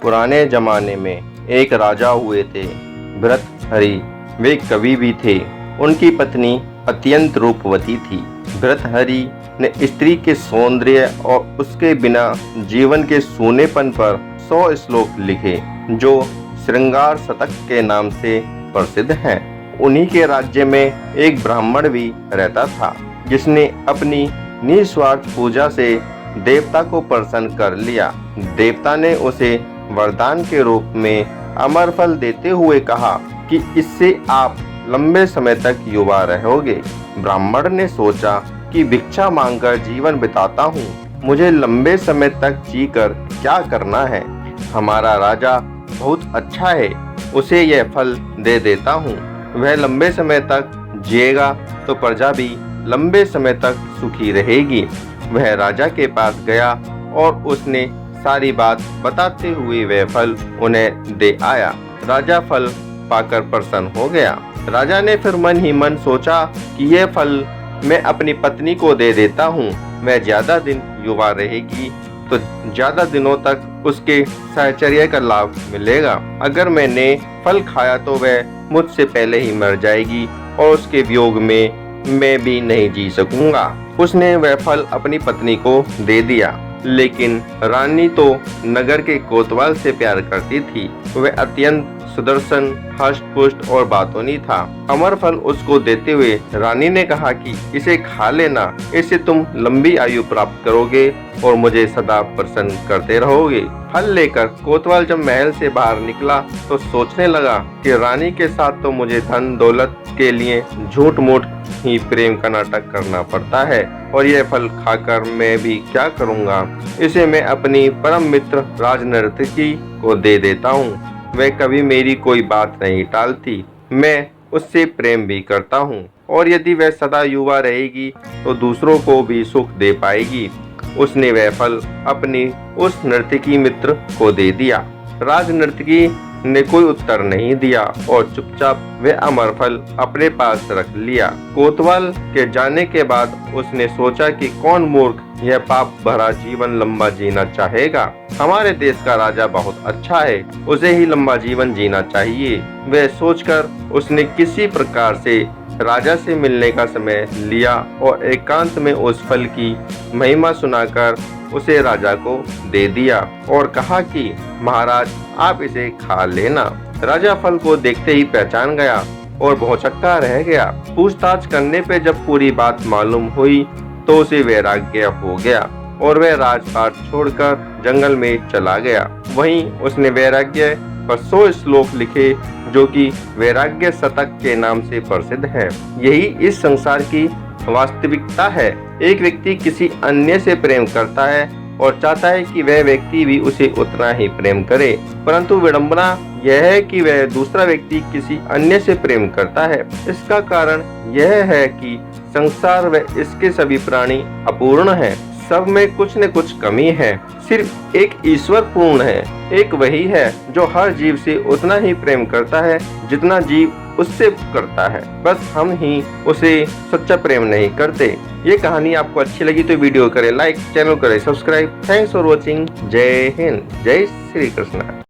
पुराने जमाने में एक राजा हुए थे, भर्तृहरि। वे कवि भी थे। उनकी पत्नी अत्यंत रूपवती थी। भर्तृहरि ने स्त्री के सौंदर्य और उसके बिना जीवन के सूनेपन पर 100 श्लोक लिखे, जो श्रृंगार शतक के नाम से प्रसिद्ध हैं। उन्हीं के राज्य में एक ब्राह्मण भी रहता था, जिसने अपनी निस्वार्थ पूजा से देवता को प्रसन्न कर लिया। देवता ने उसे वरदान के रूप में अमर फल देते हुए कहा कि इससे आप लंबे समय तक युवा रहोगे। ब्राह्मण ने सोचा कि भिक्षा मांगकर जीवन बिताता हूँ, मुझे लंबे समय तक जीकर क्या करना है। हमारा राजा बहुत अच्छा है, उसे यह फल दे देता हूँ। वह लंबे समय तक जिएगा तो प्रजा भी लंबे समय तक सुखी रहेगी। वह राजा के पास गया और उसने सारी बात बताते हुए वह फल उन्हें दे आया। राजा फल पाकर प्रसन्न हो गया। राजा ने फिर मन ही मन सोचा कि यह फल मैं अपनी पत्नी को दे देता हूँ, वह ज्यादा दिन युवा रहेगी तो ज्यादा दिनों तक उसके साहचर्य का लाभ मिलेगा। अगर मैंने फल खाया तो वह मुझसे पहले ही मर जाएगी और उसके वियोग में मैं भी नहीं जी सकूंगा। उसने वह फल अपनी पत्नी को दे दिया। लेकिन रानी तो नगर के कोतवाल से प्यार करती थी। वह अत्यंत सुदर्शन, हष्ट-पुष्ट और बातूनी था। अमर फल उसको देते हुए रानी ने कहा कि इसे खा लेना, इससे तुम लंबी आयु प्राप्त करोगे और मुझे सदा प्रसन्न करते रहोगे। फल लेकर कोतवाल जब महल से बाहर निकला तो सोचने लगा कि रानी के साथ तो मुझे धन दौलत के लिए झूठ मूठ ही प्रेम का नाटक करना पड़ता है, और यह फल खाकर मैं भी क्या करूँगा। इसे मैं अपनी परम मित्र राजनर्तकी को दे देता हूँ। वह कभी मेरी कोई बात नहीं टालती, मैं उससे प्रेम भी करता हूँ, और यदि वह सदा युवा रहेगी तो दूसरों को भी सुख दे पाएगी। उसने वह फल अपनी उस नर्तकी मित्र को दे दिया। राजनर्तकी ने कोई उत्तर नहीं दिया और चुपचाप वह अमर फल अपने पास रख लिया। कोतवाल के जाने के बाद उसने सोचा कि कौन मूर्ख यह पाप भरा जीवन लंबा जीना चाहेगा। हमारे देश का राजा बहुत अच्छा है, उसे ही लंबा जीवन जीना चाहिए। वह सोचकर उसने किसी प्रकार से राजा से मिलने का समय लिया और एकांत में उस फल की महिमा सुनाकर उसे राजा को दे दिया और कहा कि महाराज, आप इसे खा लेना। राजा फल को देखते ही पहचान गया और भौचक्का रह गया। पूछताछ करने पे जब पूरी बात मालूम हुई तो उसे वैराग्य हो गया और वह राजपाट छोड़कर जंगल में चला गया। वहीं उसने वैराग्य पर 100 श्लोक लिखे, जो कि वैराग्य शतक के नाम से प्रसिद्ध है। यही इस संसार की वास्तविकता है। एक व्यक्ति किसी अन्य से प्रेम करता है और चाहता है कि वह व्यक्ति भी उसे उतना ही प्रेम करे, परंतु विडंबना यह है कि वह दूसरा व्यक्ति किसी अन्य से प्रेम करता है। इसका कारण यह है कि संसार व इसके सभी प्राणी अपूर्ण है। सब में कुछ न कुछ कमी है। सिर्फ एक ईश्वर पूर्ण है। एक वही है जो हर जीव से उतना ही प्रेम करता है जितना जीव उससे करता है। बस हम ही उसे सच्चा प्रेम नहीं करते। ये कहानी आपको अच्छी लगी तो वीडियो करें लाइक, चैनल करें सब्सक्राइब। Thanks for watching. जय हिंद, जय श्री कृष्ण।